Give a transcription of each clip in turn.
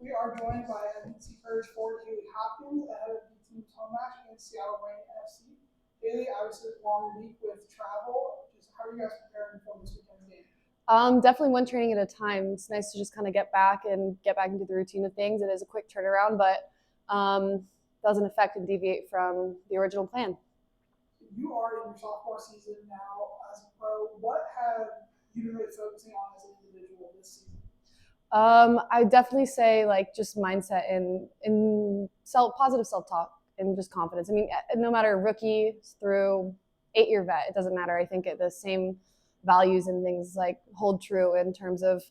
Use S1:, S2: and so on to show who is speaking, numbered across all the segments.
S1: We are joined by NBC Courage forward Haley Hopkins ahead of the team's home match against Seattle Reign FC. Haley, obviously, long week with travel. Just how are you guys preparing for this weekend's game?
S2: Definitely one training at a time. It's nice to just kind of get back into the routine of things. It is a quick turnaround, but doesn't affect and deviate from the original plan.
S1: You are in your sophomore season now as a pro. What have you been really focusing on as an individual this season?
S2: I definitely say like just mindset and positive self-talk and just confidence. I mean, no matter rookie through 8-year vet, it doesn't matter. I think the same values and things like hold true in terms of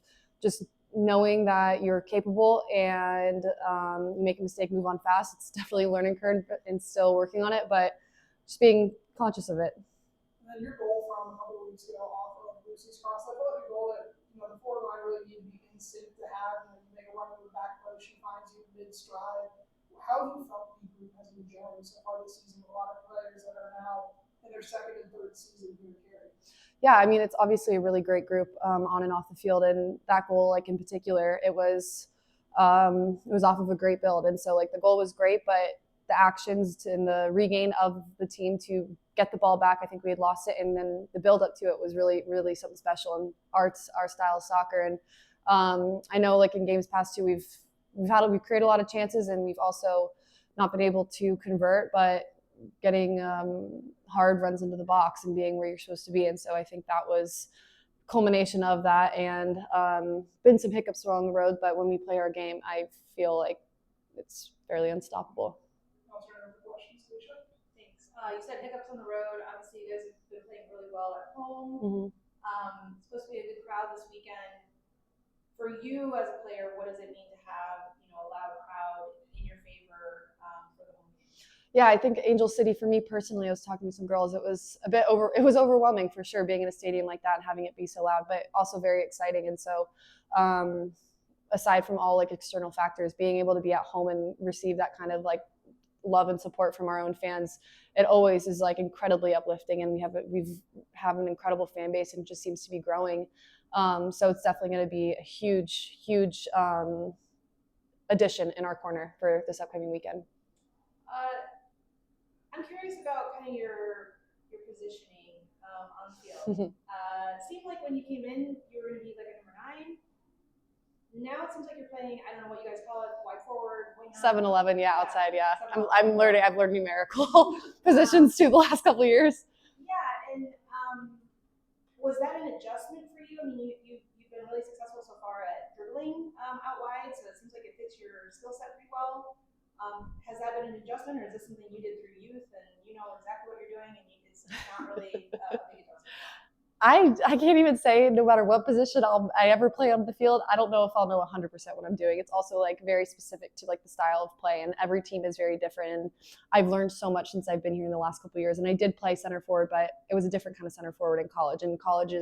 S2: just knowing that you're capable and you make a mistake, move on fast. It's definitely a learning curve and still working on it, but just being conscious of it.
S1: And then your goal from a couple of weeks ago off of Lucy's cross, I feel like a goal that the forward line really need to be in sync to have. You make a run over the back post, she finds you mid stride. How have you felt the group has been gelling so far this season? A lot of players that are now in their second and third season here at Cary.
S2: Yeah, I mean, it's obviously a really great group on and off the field, and that goal, like in particular, it was off of a great build, and so like the goal was great, but the actions and the regain of the team to get the ball back, I think we had lost it, and then the build up to it was really, really something special. And our style of soccer, and I know like in games past too, we've created a lot of chances, and we've also not been able to convert, but getting hard runs into the box and being where you're supposed to be. And so I think that was culmination of that, and been some hiccups along the road, but when we play our game, I feel like it's fairly unstoppable.
S3: Thanks. You said hiccups on the road. Obviously, you guys have been playing really well at home. It's supposed to be a good crowd this weekend. For you as a player, what does it mean to have a loud crowd in your favor for the home game?
S2: Yeah, I think Angel City, for me personally, I was talking to some girls, it was overwhelming for sure, being in a stadium like that and having it be so loud, but also very exciting. And so aside from all like external factors, being able to be at home and receive that kind of like love and support from our own fans, it always is like incredibly uplifting, and we have an incredible fan base, and it just seems to be growing. So it's definitely going to be a huge addition in our corner for this upcoming weekend.
S3: I'm curious about kind of your positioning on the field. It seemed like when you came in, you were going to be like a number 9. Now it seems like you're playing, I don't know what you guys call it, wide forward, winger.
S2: 7-11, yeah, outside, yeah. I've learned numerical positions too the last couple of years.
S3: Yeah, and was that an adjustment for you? I mean, you've been really successful so far at dribbling out wide, so it seems like it fits your skill set pretty well. Has that been an adjustment, or is this something you did through youth and you know exactly what you're doing, and it's not really a big adjustment?
S2: I can't even say no matter what position I ever play on the field, I don't know if I'll know 100% what I'm doing. It's also like very specific to like the style of play, and every team is very different. And I've learned so much since I've been here in the last couple of years. And I did play center forward, but it was a different kind of center forward in college. And college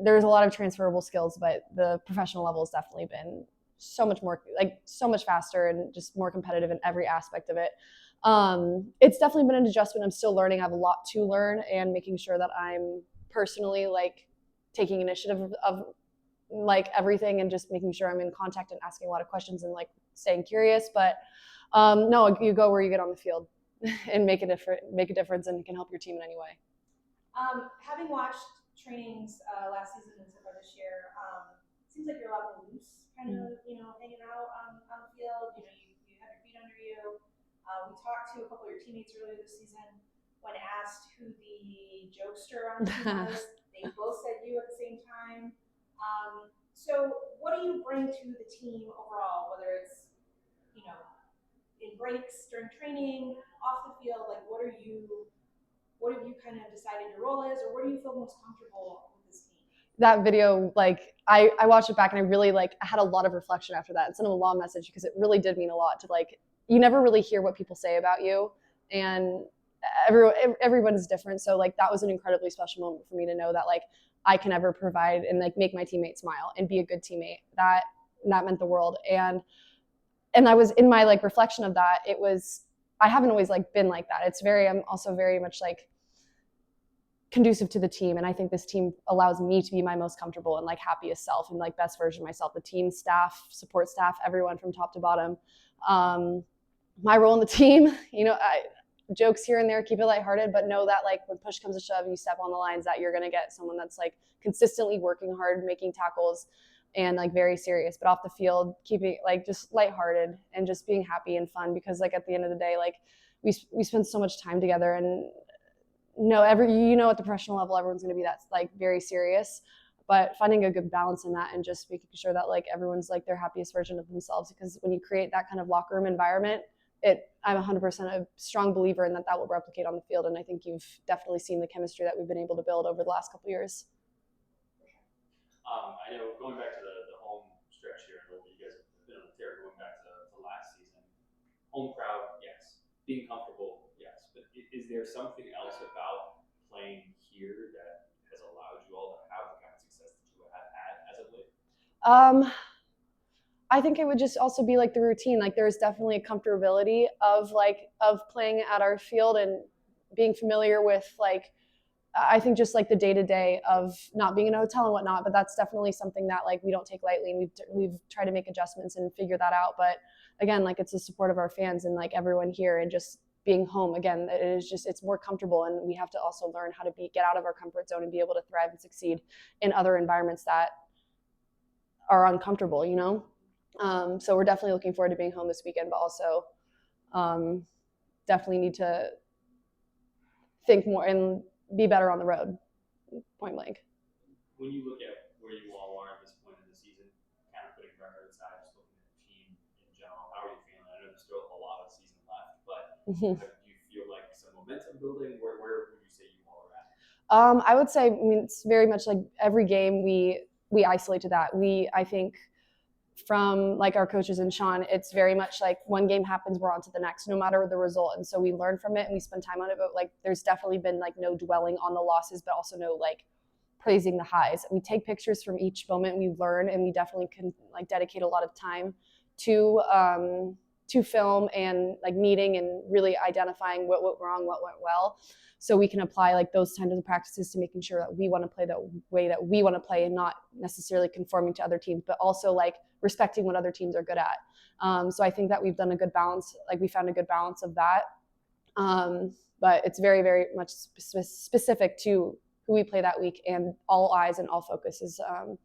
S2: there's a lot of transferable skills, but the professional level has definitely been so much faster and just more competitive in every aspect of it. It's definitely been an adjustment. I'm still learning. I have a lot to learn, and making sure that I'm personally like taking initiative of like everything, and just making sure I'm in contact and asking a lot of questions and like staying curious. But no, you go where you get on the field and make a difference, and can help your team in any way.
S3: Having watched trainings last season and so far this year, it seems like you're a lot more loose, kind of hanging out on the field. You have your feet under you. We talked to a couple of your teammates earlier this season. When asked who the jokester on the team was, they both said you at the same time. So what do you bring to the team overall, whether it's, in breaks, during training, off the field? Like, what have you kind of decided your role is, or where do you feel most comfortable with this team?
S2: That video, like I watched it back, and I really I had a lot of reflection after that, and sent them a long message, because it really did mean a lot to you never really hear what people say about you, and everyone's different. So like that was an incredibly special moment for me to know that like I can ever provide and like make my teammates smile and be a good teammate. That meant the world. And I was in my like reflection of that, I haven't always like been like that. I'm also very much like conducive to the team. And I think this team allows me to be my most comfortable and like happiest self and like best version of myself. The team, staff, support staff, everyone from top to bottom. My role in the team, jokes here and there, keep it lighthearted, but know that like when push comes to shove and you step on the lines, that you're going to get someone that's like consistently working hard, making tackles, and like very serious. But off the field, keeping like just lighthearted and just being happy and fun, because like at the end of the day, like we spend so much time together, and at the professional level, everyone's going to be that like very serious, but finding a good balance in that and just making sure that like everyone's like their happiest version of themselves. Because when you create that kind of locker room environment, I'm 100% a strong believer in that will replicate on the field. And I think you've definitely seen the chemistry that we've been able to build over the last couple of years.
S4: I know going back to the home stretch here, you guys have been on the tear going back to last season. Home crowd, yes. Being comfortable, yes. But is there something else about playing here that has allowed you all to have the kind of success that you have had as of late?
S2: I think it would just also be like the routine. Like there's definitely a comfortability of playing at our field and being familiar with like, I think just like the day to day of not being in a hotel and whatnot. But that's definitely something that like we don't take lightly, and we've tried to make adjustments and figure that out. But again, like it's the support of our fans and like everyone here, and just being home again, it's more comfortable, and we have to also learn how to get out of our comfort zone and be able to thrive and succeed in other environments that are uncomfortable, So we're definitely looking forward to being home this weekend, but also definitely need to think more and be better on the road, point blank.
S4: When you look at where you all are at this point in the season, kind of putting record aside, just looking at the team in general, how are you feeling? I know there's still a lot of season left, but do you feel like some momentum building? Where would you say you all are at?
S2: I would say, it's very much like every game we isolate to that. I think from like our coaches and Sean, it's very much like one game happens, we're on to the next, no matter the result. And so we learn from it and we spend time on it. But like there's definitely been like no dwelling on the losses, but also no like praising the highs. We take pictures from each moment, we learn, and we definitely can like dedicate a lot of time to film and like meeting and really identifying what went wrong, what went well, so we can apply like those kinds of practices to making sure that we want to play the way that we want to play, and not necessarily conforming to other teams, but also like respecting what other teams are good at. So I think that we've done a good balance. Like we found a good balance of that. But it's very, very much specific to who we play that week, and all eyes and all focus is on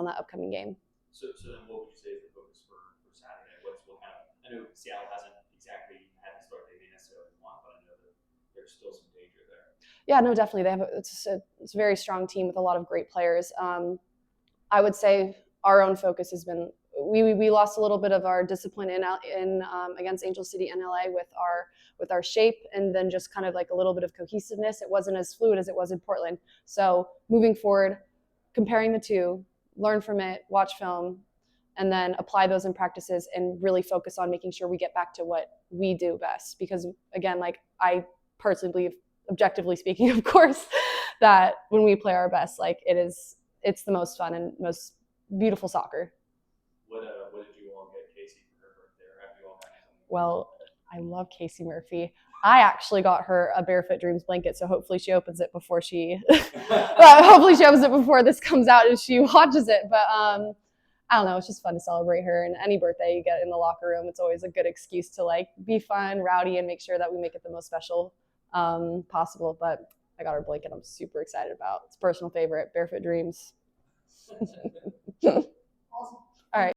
S2: that upcoming game.
S4: So then what would you say is the focus for Saturday? What kind of, I know Seattle hasn't exactly had the start they may necessarily want, but I know that there's still some danger there.
S2: Yeah, no, definitely. It's a very strong team with a lot of great players. I would say our own focus has been, we lost a little bit of our discipline in against Angel City and LA with our shape, and then just kind of like a little bit of cohesiveness. It wasn't as fluid as it was in Portland. So moving forward, comparing the two, learn from it, watch film, and then apply those in practices and really focus on making sure we get back to what we do best. Because again, like I personally believe, objectively speaking, of course, that when we play our best, like it's the most fun and most beautiful soccer.
S4: What did you all get Casey for her birthday, or have you all gotten something?
S2: Well, I love Casey Murphy. I actually got her a Barefoot Dreams blanket, so hopefully she opens it before hopefully she opens it before this comes out and she watches it. But I don't know, it's just fun to celebrate her, and any birthday you get in the locker room, it's always a good excuse to like be fun, rowdy, and make sure that we make it the most special possible. But I got her blanket I'm super excited about. It's a personal favorite, Barefoot Dreams.
S1: Awesome.